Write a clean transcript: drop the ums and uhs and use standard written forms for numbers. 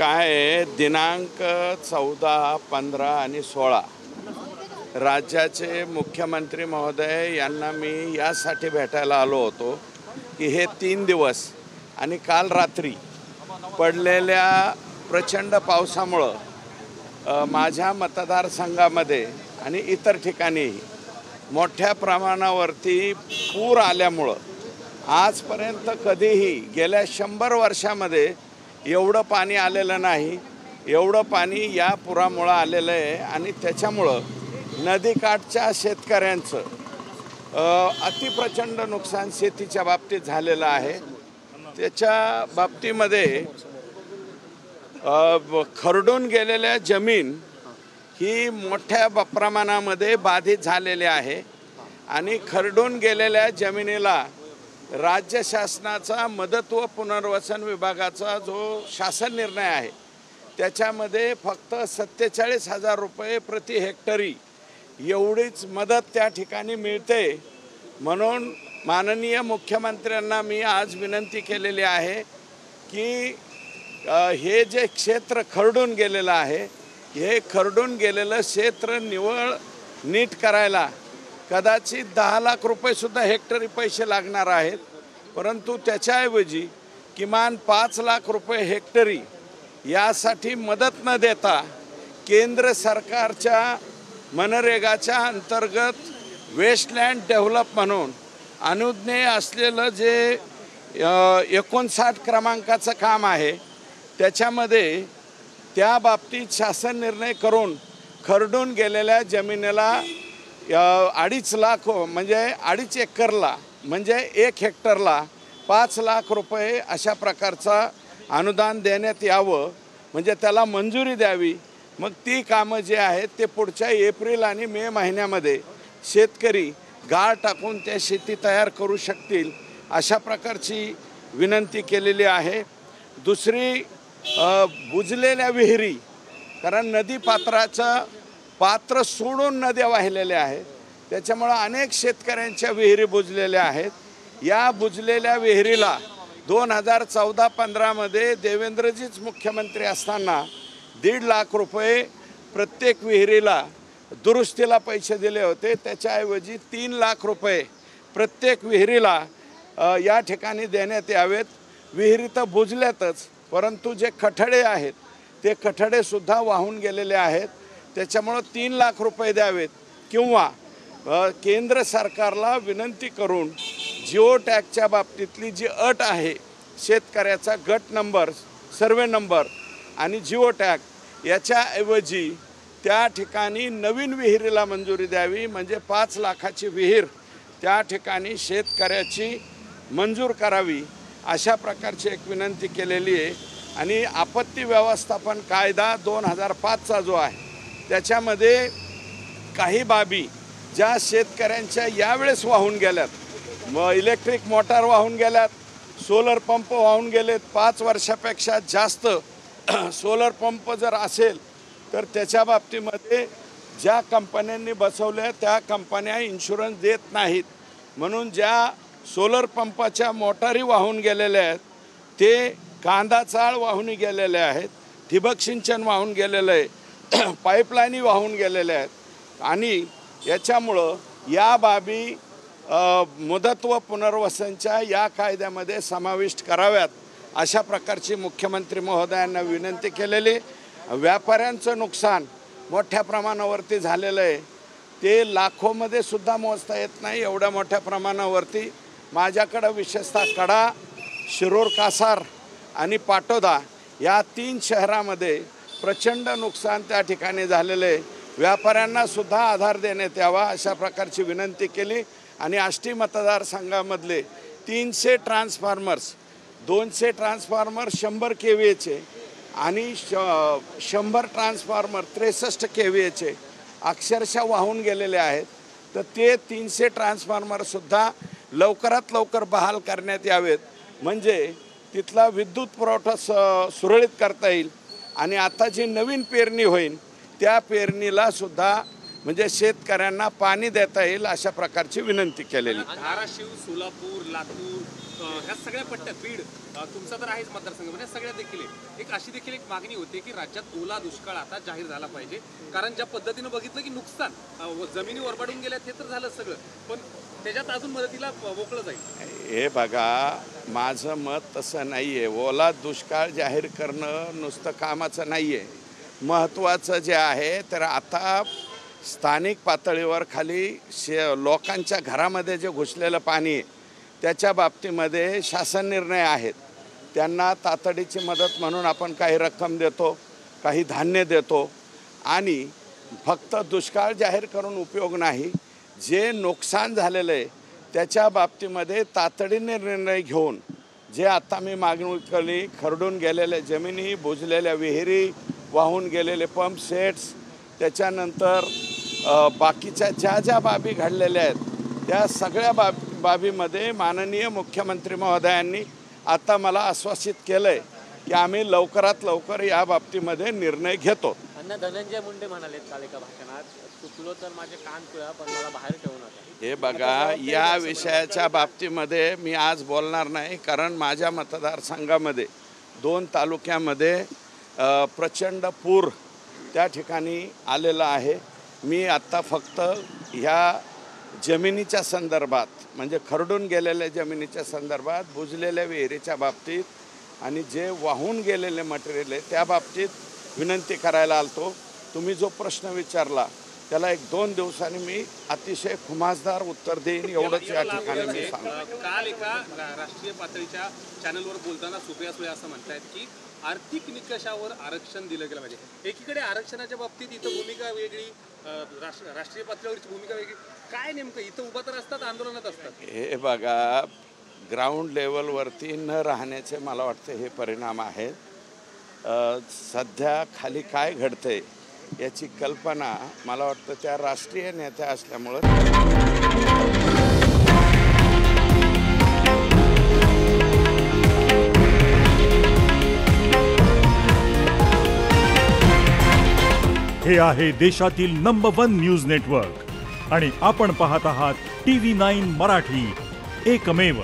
काय आहे, दिनांक 14, 15 आणि 16 राज्याचे मुख्यमंत्री महोदय यांना मी यासाठी भेटायला आलो होतो की हे 3 दिवस आणि काल रात्री पडलेल्या प्रचंड पावसामुळं माझ्या मतदारसंघामध्ये आणि इतर ठिकाणीही मोठ्या प्रमाणावरती पूर आल्यामुळं आजपर्यंत कधीही गेल्या 100 वर्षामध्ये एवढं पाणी आलेलं नाही. एवढं पाणी या पुरामुळं आलेलं आहे आणि त्याच्यामुळं नदीकाठच्या शेतकऱ्यांचं अतिप्रचंड नुकसान शेतीच्या बाबतीत झालेलं आहे. त्याच्या बाबतीमध्ये खरडून गेलेल्या जमीन ही मोठ्या प्रमाणामध्ये बाधित झालेली आहे आणि खरडून गेलेल्या जमिनीला राज्य शासनाचा मदत व पुनर्वसन विभागाचा जो शासन निर्णय आहे त्याच्यामध्ये फक्त 47,000 रुपये प्रति हेक्टरी एवढीच मदत त्या ठिकाणी मिळते. म्हणून माननीय मुख्यमंत्र्यांना मी आज विनंती केलेली आहे की हे जे क्षेत्र खरडून गेलेलं आहे हे खरडून गेलेलं क्षेत्र निवळ नीट करायला कदाचित 10 लाख रुपयेसुद्धा हेक्टरी पैसे लागणार आहेत, परंतु त्याच्याऐवजी किमान 5 लाख रुपये हेक्टरी यासाठी मदत न देता केंद्र सरकारच्या मनरेगाच्या अंतर्गत वेस्टलँड डेव्हलप म्हणून अनुज्ञेय असलेलं जे 59 क्रमांकाचं काम आहे त्याच्यामध्ये त्या बाबतीत शासन निर्णय करून खरडून गेलेल्या जमिनीला 2.5 लाख म्हणजे 2.5 एकरला म्हणजे 1 हेक्टरला 5 लाख रुपये अशा प्रकारचा अनुदान देण्यात यावं, म्हणजे त्याला मंजुरी द्यावी. मग ती कामं जी आहेत ते पुढच्या एप्रिल आणि मे महिन्यामध्ये शेतकरी गाळ टाकून त्या शेती तयार करू शकतील अशा प्रकारची विनंती केलेली आहे. दुसरी बुजलेल्या विहिरी, कारण नदीपात्राचं पात्र सोडून नद्या वाहिलेल्या आहेत त्याच्यामुळं अनेक शेतकऱ्यांच्या विहिरी बुजलेल्या आहेत. या बुजलेल्या विहिरीला 2014-15 मध्ये देवेंद्रजीच मुख्यमंत्री असताना 1.5 लाख रुपये प्रत्येक विहिरीला दुरुस्तीला पैसे दिले होते. त्याच्याऐवजी 3 लाख रुपये प्रत्येक विहिरीला या ठिकाणी देण्यात यावेत. विहिरी तर बुजल्यातच, परंतु जे कठडे आहेत ते कठडेसुद्धा वाहून गेलेले आहेत. त्याच्यामुळं 3 लाख रुपये द्यावेत किंवा केंद्र सरकारला विनंती करून जिओ टॅगच्या बाबतीतली जी अट आहे, शेतकऱ्याचा गट नंबर, सर्वे नंबर आणि जिओ टॅग याच्याऐवजी त्या ठिकाणी नवीन विहिरीला मंजुरी द्यावी, म्हणजे 5 लाखाची विहीर त्या ठिकाणी शेतकऱ्याची मंजूर करावी अशा प्रकारची एक विनंती केलेली आहे. आणि आपत्ती व्यवस्थापन कायदा 2005चा जो आहे त्याच्यामध्ये काही बाबी ज्या शेतकऱ्यांच्या यावेळेस वाहून गेल्यात, इलेक्ट्रिक मोटार वाहून गेल्यात, सोलर पंप वाहून गेलेत, 5 वर्षापेक्षा जास्त सोलर पंप जर असेल तर त्याच्या बाबतीमध्ये ज्या कंपन्यांनी बसवल्या त्या कंपन्या इन्शुरन्स देत नाहीत. म्हणून ज्या सोलर पंपाच्या मोटारी वाहून गेलेल्या आहेत ते कांदा चाळ वाहून गेलेले आहेत, ठिबक सिंचन वाहून गेलेलं आहे, पाईपलाईनी वाहून गेलेल्या आहेत आणि याच्यामुळं या बाबी मुदत व पुनर्वसनच्या या कायद्यामध्ये समाविष्ट कराव्यात अशा प्रकारची मुख्यमंत्री महोदयांना विनंती केलेली. व्यापाऱ्यांचं नुकसान मोठ्या प्रमाणावरती झालेलं आहे, ते लाखोमध्ये सुद्धा मोजता येत नाही एवढ्या मोठ्या प्रमाणावरती. माझ्याकडं विशेषतः कडा, शिरूर, कासार आणि पाटोदा या 3 शहरामध्ये प्रचंड नुकसान त्या ठिकाणी झालेलं आहे. व्यापाऱ्यांना सुद्धा आधार देण्यात यावा अशा प्रकारची विनंती केली. आणि आष्टी मतदारसंघामधले 300 ट्रान्सफॉर्मर्स, 200 ट्रान्सफॉर्मर 100 KVAचे आणि 100 ट्रान्सफॉर्मर 63 KVAचे अक्षरशः वाहून गेलेले आहेत. तर ते 300 ट्रान्सफॉर्मरसुद्धा लवकरात लवकर बहाल करण्यात यावेत, म्हणजे तिथला विद्युत पुरवठा सुरळीत करता येईल. आणि आता जी नवीन पेरणी होईल त्या पेरणीला सुद्धा म्हणजे शेतकऱ्यांना पाणी देता येईल अशा प्रकारची विनंती केलेली. धाराशिव, सोलापूर, लातूर ह्या सगळ्या पट्ट्यात बीड तुमचा तर आहेच मतदारसंघ, म्हणजे सगळ्या देखील एक अशी देखील एक मागणी होती की राज्यात ओला दुष्काळ आता जाहीर झाला पाहिजे, कारण ज्या पद्धतीनं बघितलं की नुकसान जमिनी वरबाडून गेल्या ते तर झालं सगळं, पण त्याच्यात अजून मदतीला मोकळं जाईल. हे बघा, माझं मत तसं नाही आहे. ओला दुष्काळ जाहीर करणं नुसतं कामाचं नाही आहे. महत्त्वाचं जे आहे तर आता स्थानिक पातळीवर खाली लोकांच्या घरामध्ये जे घुसलेलं पाणी आहे त्याच्या बाबतीमध्ये शासन निर्णय आहेत. त्यांना तातडीची मदत म्हणून आपण काही रक्कम देतो, काही धान्य देतो आणि फक्त दुष्काळ जाहीर करून उपयोग नाही. जे नुकसान झालेलं आहे त्याच्या बाबतीमध्ये तातडीने निर्णय घेऊन जे आता मी मागणी केली, खरडून गेलेल्या जमिनी, बुजलेल्या विहिरी, वाहून गेलेले पंप सेट्स, त्याच्यानंतर बाकीच्या ज्या ज्या बाबी घडलेल्या आहेत त्या सगळ्या बाबीमध्ये माननीय मुख्यमंत्री महोदयांनी आता मला आश्वासित केलं आहे की आम्ही लवकरात लवकर या बाबतीमध्ये निर्णय घेतो. अण्णा धनंजय मुंडे म्हणालेत काल एका भाषणात, चुकलो तर माझे कान पिळा पण मला बाहेर ठेवू नका. हे बघा, या विषयाच्या बाबतीमध्ये मी आज बोलणार नाही, कारण माझ्या मतदारसंघामध्ये 2 तालुक्यामध्ये प्रचंड पूर त्या ठिकाणी आलेला आहे. मी आत्ता फक्त ह्या जमिनीच्या संदर्भात, म्हणजे खरडून गेलेल्या जमिनीच्या संदर्भात, बुजलेल्या विहिरीच्या बाबतीत आणि जे वाहून गेलेले मटेरियल आहे त्या बाबतीत विनंती करायला आलतो. तुम्ही जो प्रश्न विचारला त्याला 1-2 दिवसांनी मी अतिशय खुमासदार उत्तर देईन, एवढंच या ठिकाणी मी सांगतो. काल एका राष्ट्रीय पातळीच्या चॅनलवर बोलताना सुप्रिया सुळे असं म्हणतायत की आर्थिक निकषावर आरक्षण दिलं गेलं पाहिजे. एकीकडे आरक्षणाच्या बाबतीत इथं भूमिका वेगळी, राष्ट्रीय पातळीवरची भूमिका वेगळी. काय नेमकं इथं उभा तर असतात, आंदोलनात असतात. हे बघा, ग्राउंड लेवलवरती न राहण्याचे मला वाटतं हे परिणाम आहेत. सध्या खाली काय घडतंय याची कल्पना मला वाटतं त्या राष्ट्रीय नेत्या असल्यामुळं. हे आहे देशातील नंबर 1 न्यूज नेटवर्क आणि आपण पाहत आहात TV9 मराठी, एकमेव.